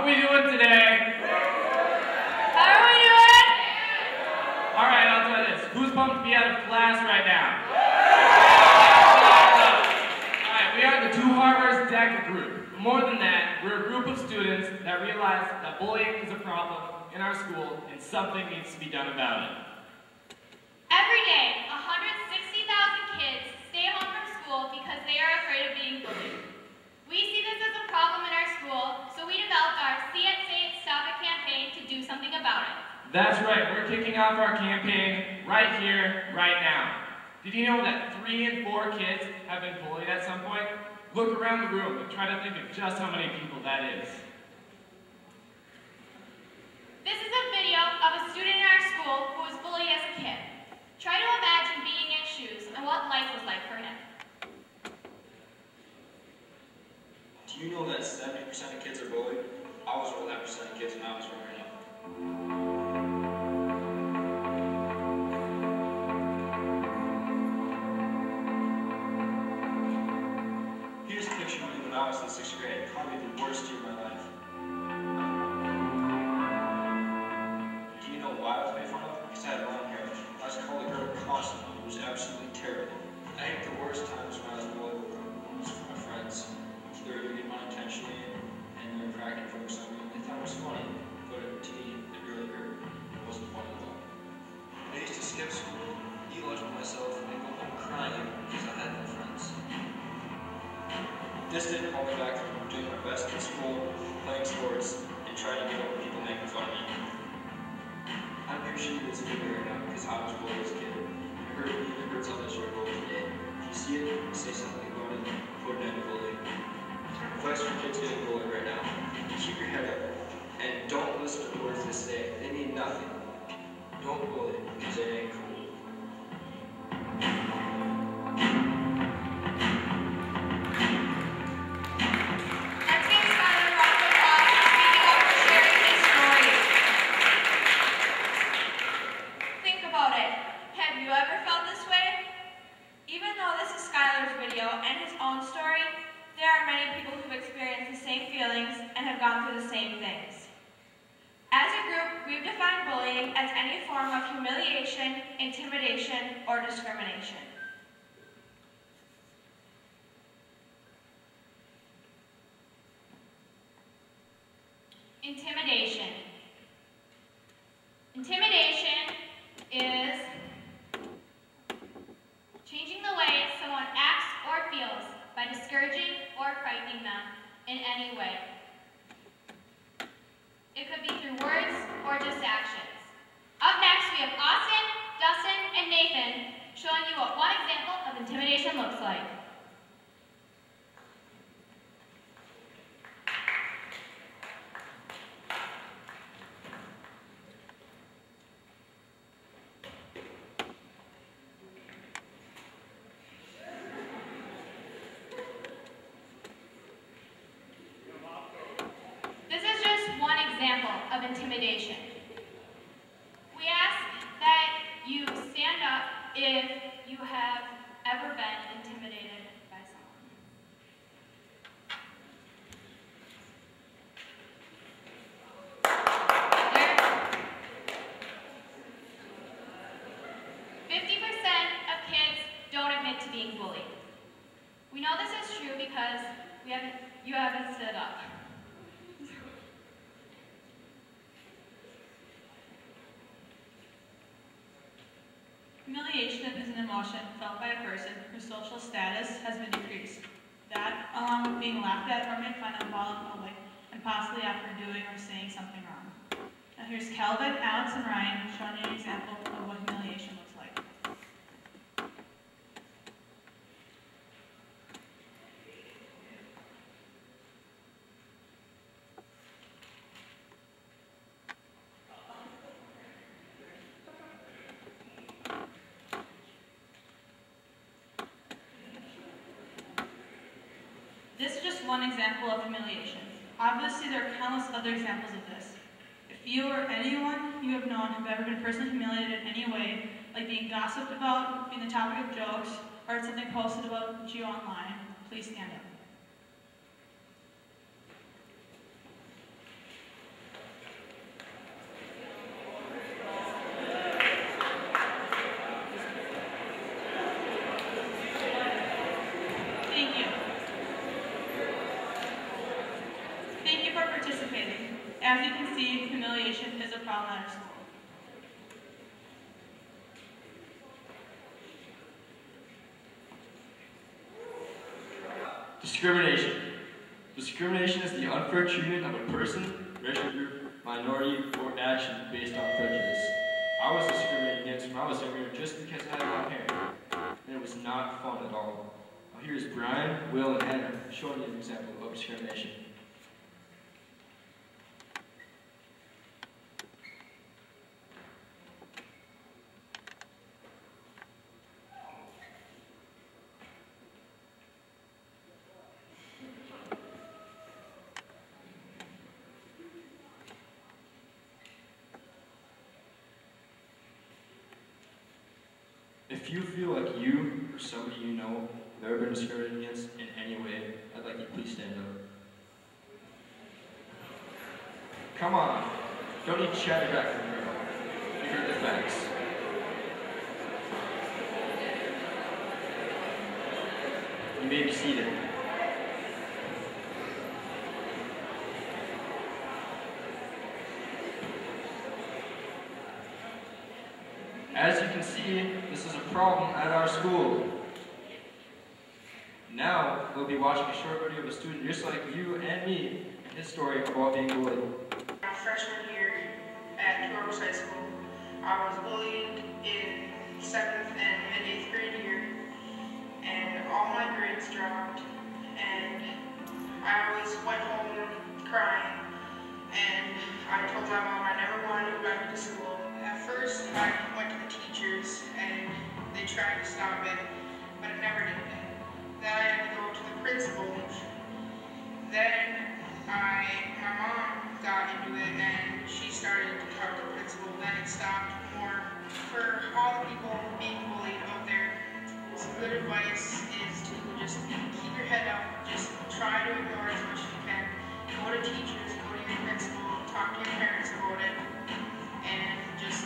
are we doing today? How are we doing? Alright, I'll try this. Who's pumped to be out of class right now? Alright, we are the Two Harbors DECA group. But more than that, we're a group of students that realize that bullying is a problem in our school and something needs to be done about it. Every day, 160,000 kids stay home from school because they are afraid of being bullied. We see this as a problem in our school, so we developed our See It, Say It, Stop It campaign to do something about it. That's right, we're kicking off our campaign right here, right now. Did you know that 3 in 4 kids have been bullied at some point? Look around the room and try to think of just how many people that is. This is a video of a student in our school who was bullied as a kid. Try to imagine being in his shoes and what life was like for him. Do you know that 70% of kids are bullied? I was one of that percent of kids when I was growing up. Here's a picture of me when I was in 6th grade, probably the worst year of my life. Do you know why I was made fun of? Because I had long hair. I was called a girl constantly. It was absolutely terrible. I think the worst times when I was bullied was from my friends. They were getting my attention and they were cracking jokes on me. They thought it was funny, but to me, it really hurt. It wasn't funny at all. I used to skip school, eat lunch by myself, and go home crying because I had no friends. This didn't hold me back from doing my best in school, playing sports, and trying to get over people making fun of me. I'm pretty sure it's a good right now because I was bullied as a kid. It hurts others who are bullied today. If you see it, say something about it, put an end to bullying. Advice for kids getting bullied right now. Keep your head up and don't listen to the words they say. They mean nothing. Don't bully because it ain't cool. Let's give Skylar a round of applause for speaking up and sharing his story. Think about it. Have you ever felt this way? Even though this is Skylar's video and his own story, there are many people who've experienced the same feelings and have gone through the same things. As a group, we've defined bullying as any form of humiliation, intimidation, or discrimination. Intimidation. Intimidation is changing the way someone acts or feels by discouraging or frightening them in any way. It could be through words or just actions. Up next, we have Austin, Dustin, and Nathan showing you what one example of intimidation looks like. Of intimidation. We ask that you stand up if you have ever been intimidated by someone. There, 50% of kids don't admit to being bullied. We know this is true because you haven't stood up. Humiliation is an emotion felt by a person whose social status has been decreased. That, along with being laughed at or made fun of while in public, and possibly after doing or saying something wrong. Now here's Calvin, Alex, and Ryan showing you an example of what humiliation looks like. This is just one example of humiliation. Obviously, there are countless other examples of this. If you or anyone you have known have ever been personally humiliated in any way, like being gossiped about, being the topic of jokes, or had something posted about you online, please stand up. As you can see, humiliation is a problem at our school. Discrimination. Discrimination is the unfair treatment of a person, racial group, minority, or action based on prejudice. I was discriminated against when I was younger just because I had long hair, and it was not fun at all. Now here's Brian, Will, and Hannah showing you an example of discrimination. If you feel like you or somebody you know have ever been discriminated against in any way, I'd like you to please stand up. Come on, don't need to chatter back from the room. You heard the facts. You may be seated. As you can see, this is a problem at our school. Now, we'll be watching a short video of a student just like you and me, and his story about being bullied. My freshman year at Toros High School, I was bullied in 7th and mid-8th grade year, and all my grades dropped, and I always went home crying, and I told my mom I never wanted to go back to school. At first, I went to the teachers, and they tried to stop it, but it never did. Then I had to go to the principal. Then my mom got into it, and she started to talk to the principal. Then it stopped more. For all the people being bullied out there, some good advice is to just keep your head up, just try to ignore as much as you can. Go to teachers, go to your principal, talk to your parents about it, and just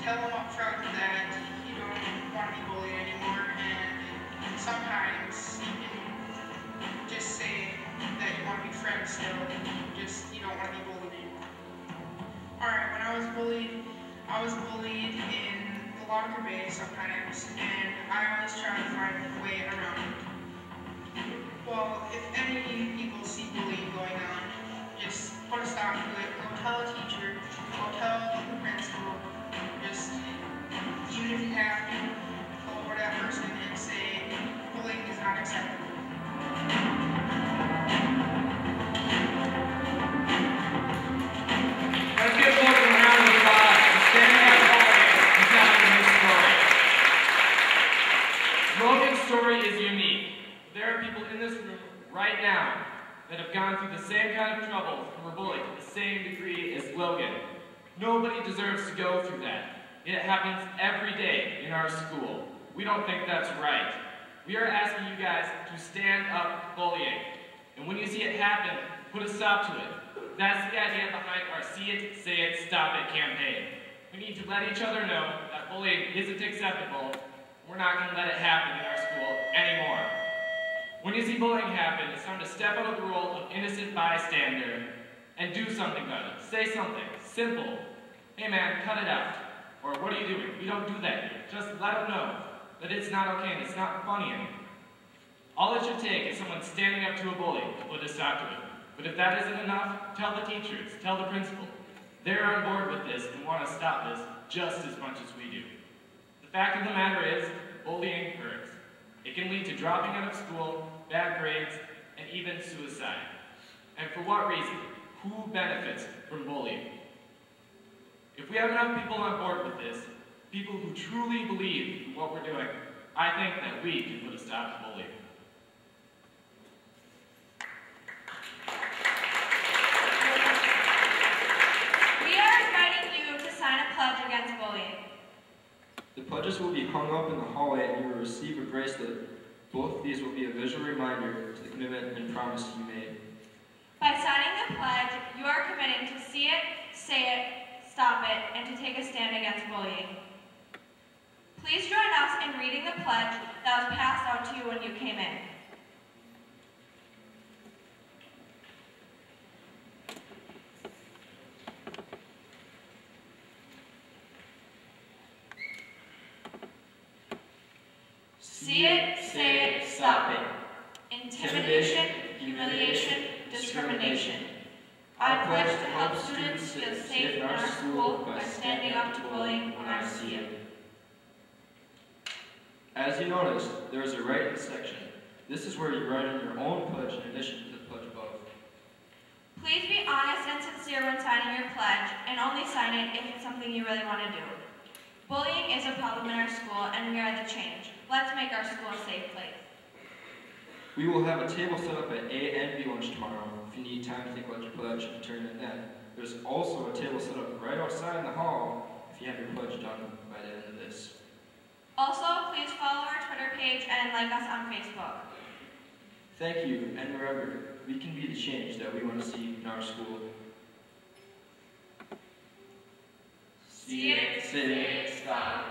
tell them up front that you don't want to be bullied anymore, and sometimes you can just say that you want to be friends still, just you don't want to be bullied anymore. Alright, when I was bullied in the locker bay sometimes, and I always try to find a way around it. Well, if any people see bullying going on, just put a stop to it, go tell a teacher, go tell the principal, just, even if you have to, go over that person and say, bullying is not acceptable. Let's give Logan a round of applause for standing up and telling his story. Logan's story is unique. There are people in this room right now that have gone through the same kind of troubles and were bullied to the same degree as Logan. Nobody deserves to go through that. It happens every day in our school. We don't think that's right. We are asking you guys to stand up to bullying. And when you see it happen, put a stop to it. That's the idea behind our See It, Say It, Stop It campaign. We need to let each other know that bullying isn't acceptable. We're not going to let it happen in our school anymore. When you see bullying happen, it's time to step out of the role of innocent bystander and do something about it. Say something simple. Hey man, cut it out. Or what are you doing? We don't do that here. Just let them know that it's not okay and it's not funny anymore. All it should take is someone standing up to a bully to put a stop to it. But if that isn't enough, tell the teachers, tell the principal. They're on board with this and want to stop this just as much as we do. The fact of the matter is, bullying hurts. It can lead to dropping out of school, bad grades, and even suicide. And for what reason? Who benefits from bullying? If we have enough people on board with this, people who truly believe in what we're doing, I think that we can put a stop to bullying. We are inviting you to sign a pledge against bullying. The pledges will be hung up in the hallway and you will receive a bracelet. Both of these will be a visual reminder to the commitment and promise you made. By signing the pledge, you are committing to see it, say it, stop it, and to take a stand against bullying. Please join us in reading the pledge that was passed out to you when you came in. See it, say it, stop it. Intimidation, humiliation, discrimination. I pledge to help students feel safe in our school by standing up to bullying when I see it. As you noticed, there is a write-in section. This is where you write in your own pledge in addition to the pledge above. Please be honest and sincere when signing your pledge, and only sign it if it's something you really want to do. Bullying is a problem in our school, and we are the change. Let's make our school a safe place. We will have a table set up at A and B lunch tomorrow. If you need time to think about your pledge, and turn it in then. There's also a table set up right outside in the hall if you have your pledge done by the end of this. Also, please follow our Twitter page and like us on Facebook. Thank you, and remember, we can be the change that we want to see in our school. See it, say it, stop.